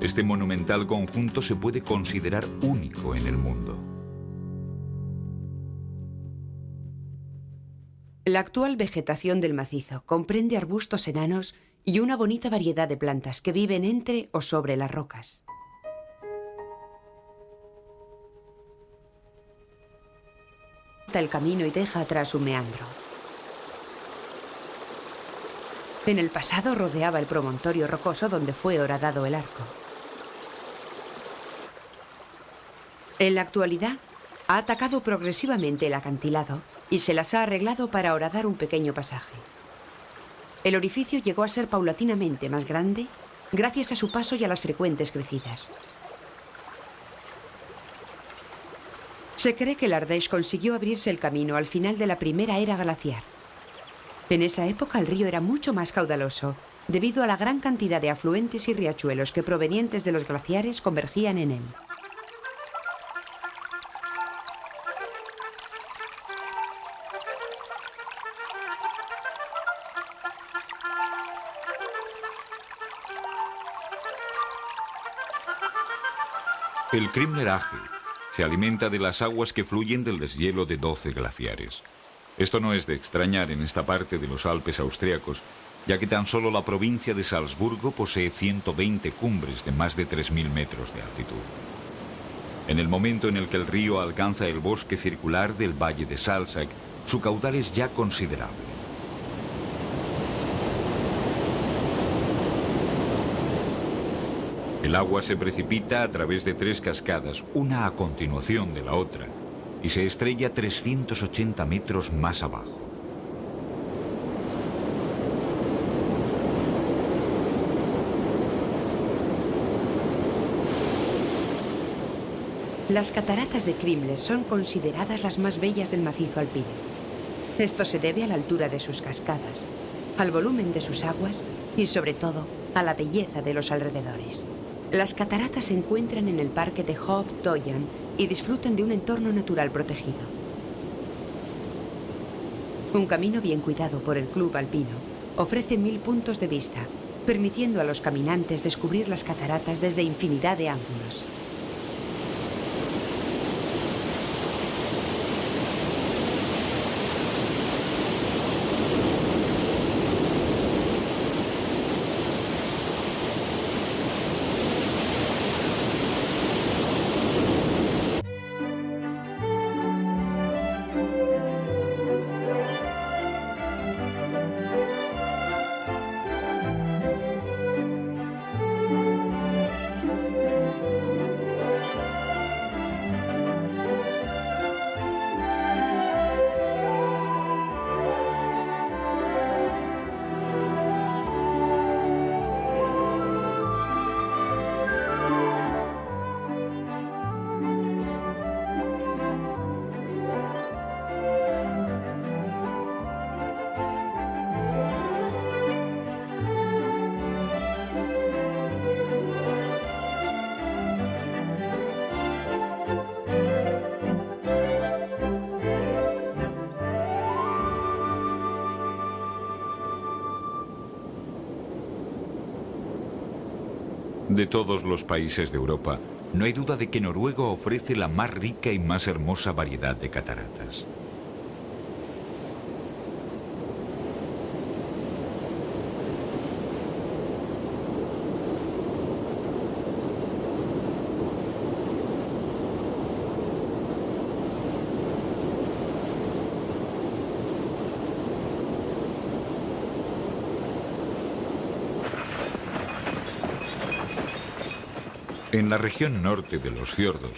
Este monumental conjunto se puede considerar único en el mundo. La actual vegetación del macizo comprende arbustos enanos y una bonita variedad de plantas que viven entre o sobre las rocas. El camino y deja atrás un meandro. En el pasado rodeaba el promontorio rocoso donde fue horadado el arco. En la actualidad ha atacado progresivamente el acantilado y se las ha arreglado para horadar un pequeño pasaje. El orificio llegó a ser paulatinamente más grande gracias a su paso y a las frecuentes crecidas. Se cree que el Ardèche consiguió abrirse el camino al final de la primera era glaciar. En esa época el río era mucho más caudaloso, debido a la gran cantidad de afluentes y riachuelos que provenientes de los glaciares convergían en él. El Krimler-Age se alimenta de las aguas que fluyen del deshielo de 12 glaciares. Esto no es de extrañar en esta parte de los Alpes austriacos, ya que tan solo la provincia de Salzburgo posee 120 cumbres de más de 3.000 metros de altitud. En el momento en el que el río alcanza el bosque circular del valle de Salzach, su caudal es ya considerable. El agua se precipita a través de 3 cascadas, una a continuación de la otra, y se estrella 380 metros más abajo. Las cataratas de Krimler son consideradas las más bellas del macizo alpino. Esto se debe a la altura de sus cascadas, al volumen de sus aguas y, sobre todo, a la belleza de los alrededores. Las cataratas se encuentran en el parque de Hoog-Toyan y disfrutan de un entorno natural protegido. Un camino bien cuidado por el Club Alpino ofrece 1000 puntos de vista, permitiendo a los caminantes descubrir las cataratas desde infinidad de ángulos. De todos los países de Europa, no hay duda de que Noruega ofrece la más rica y más hermosa variedad de cataratas. En la región norte de los fiordos,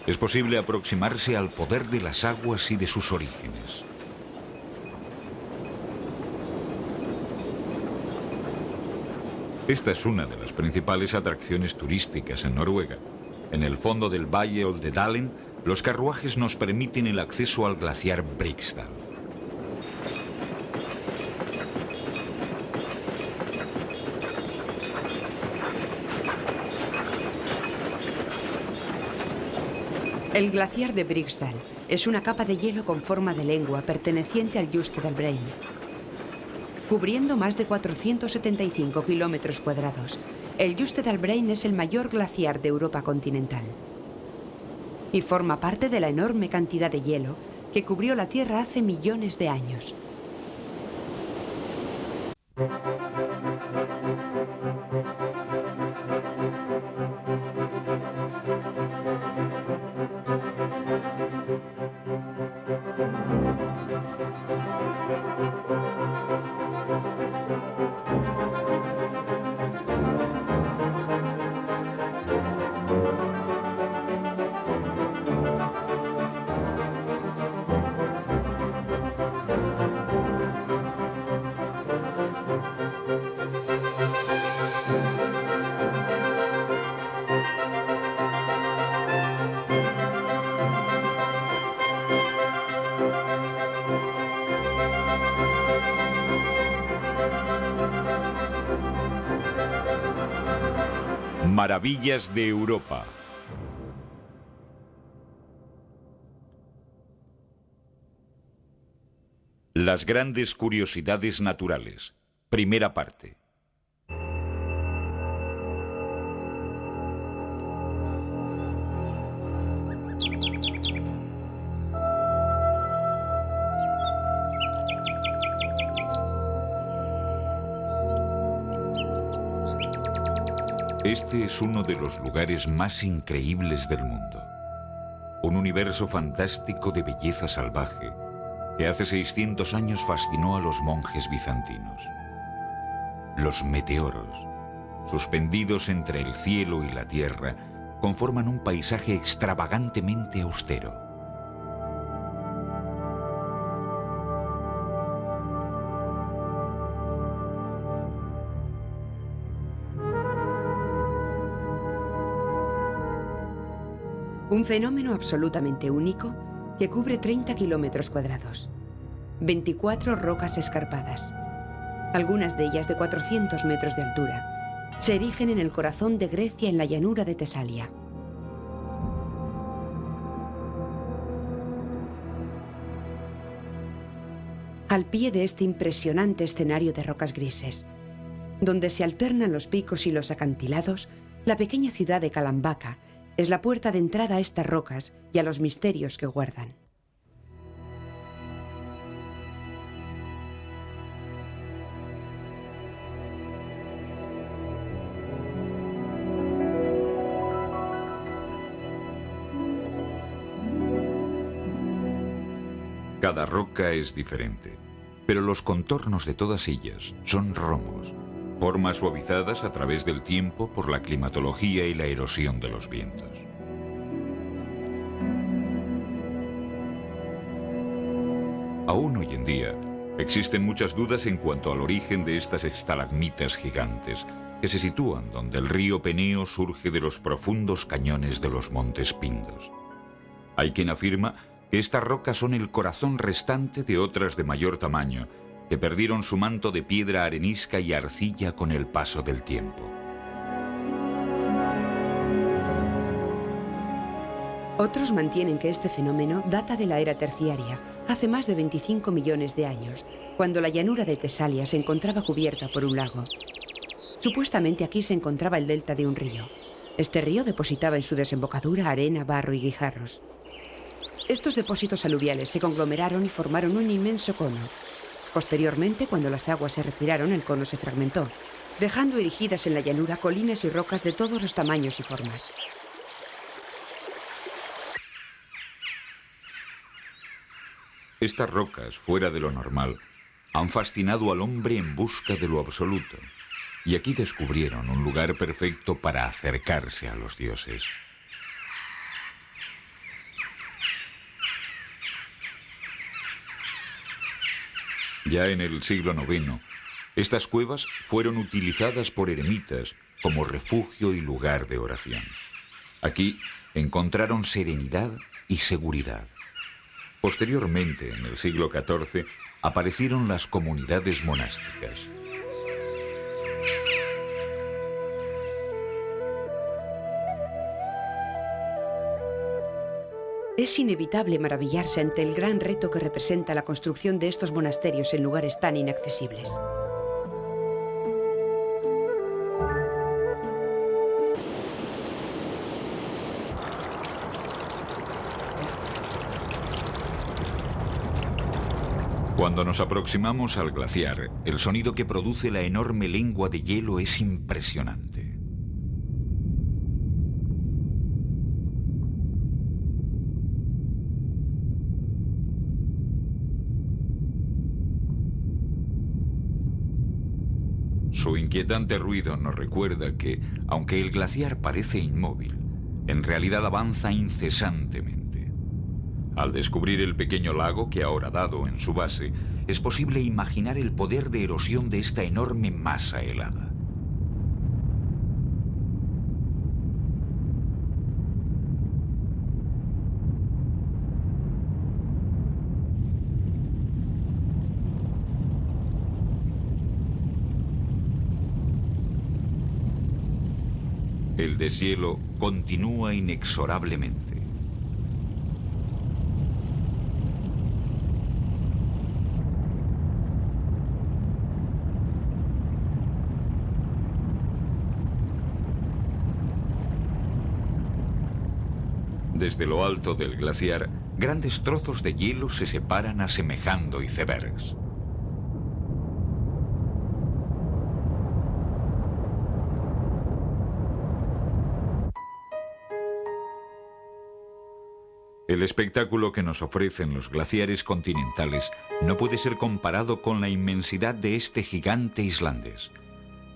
es posible aproximarse al poder de las aguas y de sus orígenes. Esta es una de las principales atracciones turísticas en Noruega. En el fondo del valle Oldedalen, los carruajes nos permiten el acceso al glaciar Briksdal. El glaciar de Briksdal es una capa de hielo con forma de lengua perteneciente al Jyskedalbrein, cubriendo más de 475 kilómetros cuadrados. El Jyskedalbrein es el mayor glaciar de Europa continental y forma parte de la enorme cantidad de hielo que cubrió la Tierra hace millones de años. Maravillas de Europa. Las grandes curiosidades naturales. Primera parte. Este es uno de los lugares más increíbles del mundo. Un universo fantástico de belleza salvaje que hace 600 años fascinó a los monjes bizantinos. Los meteoros, suspendidos entre el cielo y la tierra, conforman un paisaje extravagantemente austero. Un fenómeno absolutamente único que cubre 30 kilómetros cuadrados. 24 rocas escarpadas, algunas de ellas de 400 metros de altura, se erigen en el corazón de Grecia, en la llanura de Tesalia. Al pie de este impresionante escenario de rocas grises, donde se alternan los picos y los acantilados, la pequeña ciudad de Calambaca es la puerta de entrada a estas rocas y a los misterios que guardan. Cada roca es diferente, pero los contornos de todas ellas son romos, formas suavizadas a través del tiempo por la climatología y la erosión de los vientos. Aún hoy en día, existen muchas dudas en cuanto al origen de estas estalagmitas gigantes, que se sitúan donde el río Peneo surge de los profundos cañones de los montes Pindos. Hay quien afirma que estas rocas son el corazón restante de otras de mayor tamaño, que perdieron su manto de piedra arenisca y arcilla con el paso del tiempo. Otros mantienen que este fenómeno data de la era terciaria, hace más de 25 millones de años, cuando la llanura de Tesalia se encontraba cubierta por un lago. Supuestamente aquí se encontraba el delta de un río. Este río depositaba en su desembocadura arena, barro y guijarros. Estos depósitos aluviales se conglomeraron y formaron un inmenso cono. Posteriormente, cuando las aguas se retiraron, el cono se fragmentó, dejando erigidas en la llanura colinas y rocas de todos los tamaños y formas. Estas rocas, fuera de lo normal, han fascinado al hombre en busca de lo absoluto, y aquí descubrieron un lugar perfecto para acercarse a los dioses. Ya en el siglo IX, estas cuevas fueron utilizadas por eremitas como refugio y lugar de oración. Aquí encontraron serenidad y seguridad. Posteriormente, en el siglo XIV, aparecieron las comunidades monásticas. Es inevitable maravillarse ante el gran reto que representa la construcción de estos monasterios en lugares tan inaccesibles. Cuando nos aproximamos al glaciar, el sonido que produce la enorme lengua de hielo es impresionante. Su inquietante ruido nos recuerda que, aunque el glaciar parece inmóvil, en realidad avanza incesantemente. Al descubrir el pequeño lago que ha horadado en su base, es posible imaginar el poder de erosión de esta enorme masa helada. El deshielo continúa inexorablemente. Desde lo alto del glaciar, grandes trozos de hielo se separan asemejando icebergs. El espectáculo que nos ofrecen los glaciares continentales no puede ser comparado con la inmensidad de este gigante islandés.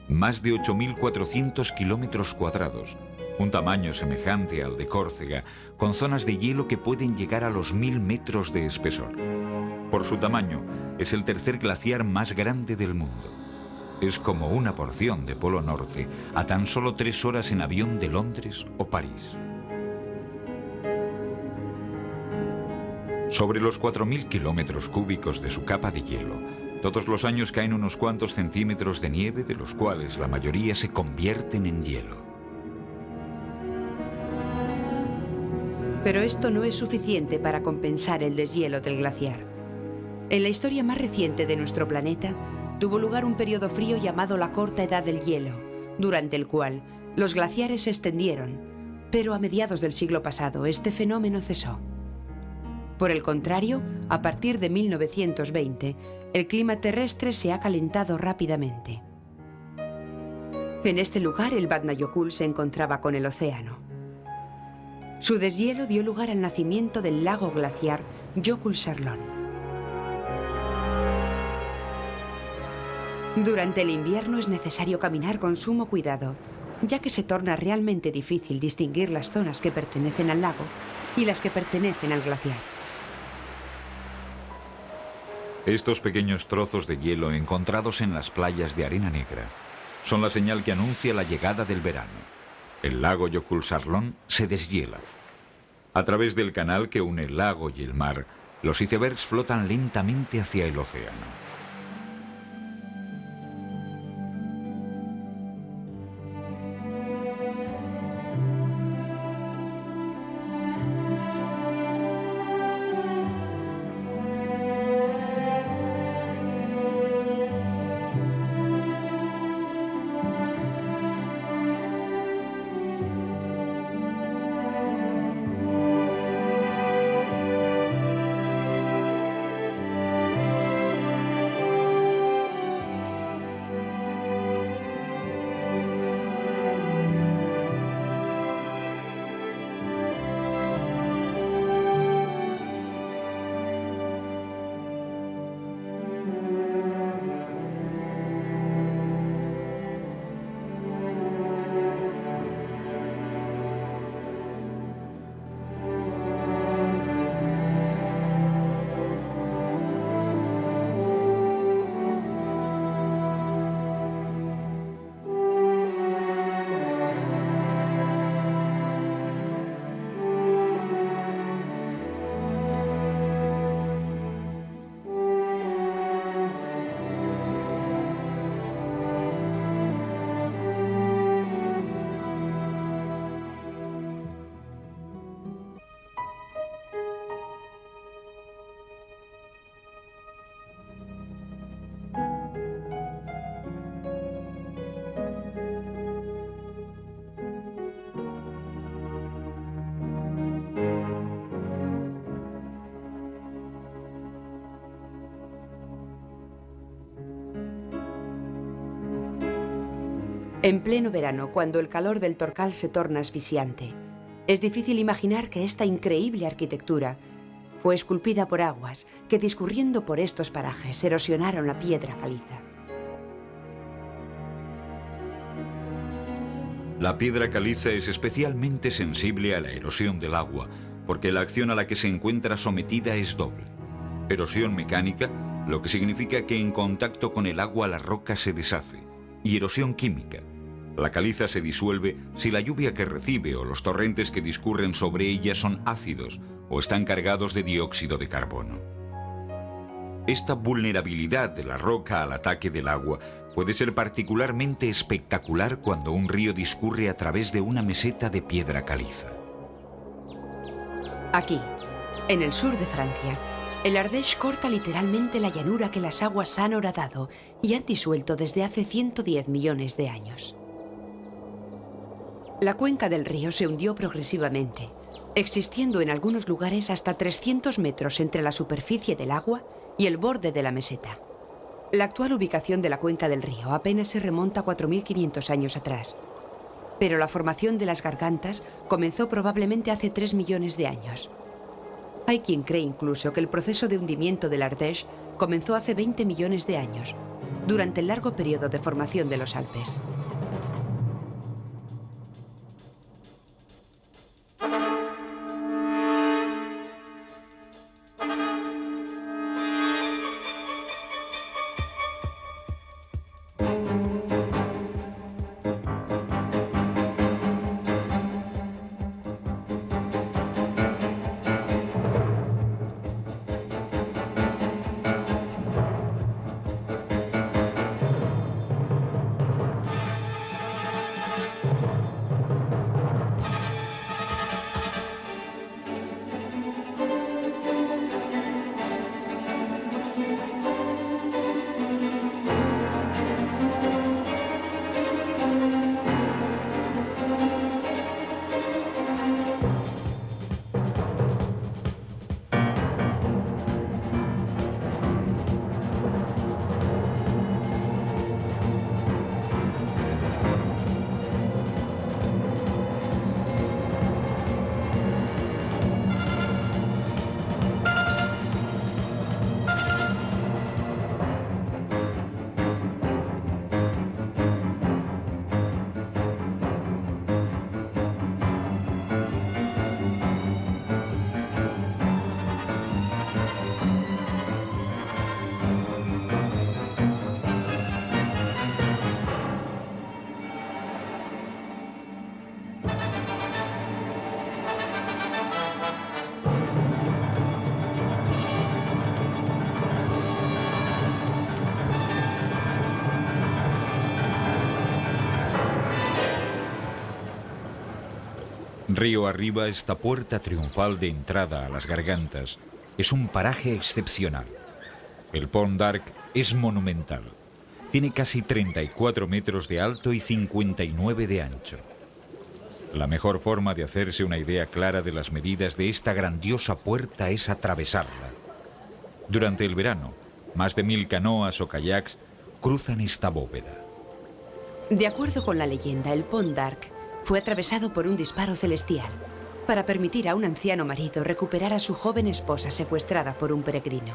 Más de 8.400 kilómetros cuadrados, un tamaño semejante al de Córcega, con zonas de hielo que pueden llegar a los 1000 metros de espesor. Por su tamaño, es el tercer glaciar más grande del mundo. Es como una porción de Polo Norte a tan solo 3 horas en avión de Londres o París. Sobre los 4.000 kilómetros cúbicos de su capa de hielo, todos los años caen unos cuantos centímetros de nieve, de los cuales la mayoría se convierten en hielo. Pero esto no es suficiente para compensar el deshielo del glaciar. En la historia más reciente de nuestro planeta, tuvo lugar un periodo frío llamado la Corta Edad del Hielo, durante el cual los glaciares se extendieron, pero a mediados del siglo pasado este fenómeno cesó. Por el contrario, a partir de 1920, el clima terrestre se ha calentado rápidamente. En este lugar, el Vatnajökull se encontraba con el océano. Su deshielo dio lugar al nacimiento del lago glaciar Jökulsárlón. Durante el invierno es necesario caminar con sumo cuidado, ya que se torna realmente difícil distinguir las zonas que pertenecen al lago y las que pertenecen al glaciar. Estos pequeños trozos de hielo encontrados en las playas de arena negra son la señal que anuncia la llegada del verano. El lago Jökulsárlón se deshiela. A través del canal que une el lago y el mar, los icebergs flotan lentamente hacia el océano. En pleno verano, cuando el calor del Torcal se torna asfixiante, es difícil imaginar que esta increíble arquitectura fue esculpida por aguas que, discurriendo por estos parajes, erosionaron la piedra caliza. La piedra caliza es especialmente sensible a la erosión del agua, porque la acción a la que se encuentra sometida es doble. Erosión mecánica, lo que significa que en contacto con el agua la roca se deshace, y erosión química. La caliza se disuelve si la lluvia que recibe o los torrentes que discurren sobre ella son ácidos o están cargados de dióxido de carbono. Esta vulnerabilidad de la roca al ataque del agua puede ser particularmente espectacular cuando un río discurre a través de una meseta de piedra caliza. Aquí, en el sur de Francia, el Ardèche corta literalmente la llanura que las aguas han horadado y han disuelto desde hace 110 millones de años. La cuenca del río se hundió progresivamente, existiendo en algunos lugares hasta 300 metros entre la superficie del agua y el borde de la meseta. La actual ubicación de la cuenca del río apenas se remonta a 4.500 años atrás, pero la formación de las gargantas comenzó probablemente hace 3 millones de años. Hay quien cree incluso que el proceso de hundimiento del Ardèche comenzó hace 20 millones de años, durante el largo periodo de formación de los Alpes. Río arriba, esta puerta triunfal de entrada a las gargantas es un paraje excepcional. El Pont d'Arc es monumental. Tiene casi 34 metros de alto y 59 de ancho. La mejor forma de hacerse una idea clara de las medidas de esta grandiosa puerta es atravesarla. Durante el verano, más de 1000 canoas o kayaks cruzan esta bóveda. De acuerdo con la leyenda, el Pont d'Arc fue atravesado por un disparo celestial para permitir a un anciano marido recuperar a su joven esposa secuestrada por un peregrino.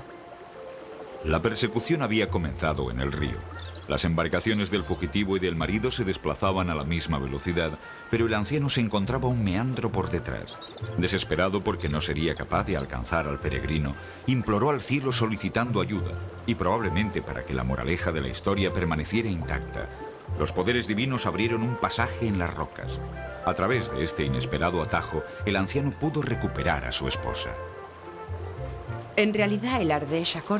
La persecución había comenzado en el río. Las embarcaciones del fugitivo y del marido se desplazaban a la misma velocidad, pero el anciano se encontraba un meandro por detrás. Desesperado porque no sería capaz de alcanzar al peregrino, imploró al cielo solicitando ayuda, y probablemente para que la moraleja de la historia permaneciera intacta, los poderes divinos abrieron un pasaje en las rocas. A través de este inesperado atajo, el anciano pudo recuperar a su esposa. En realidad, el Ardèche acorta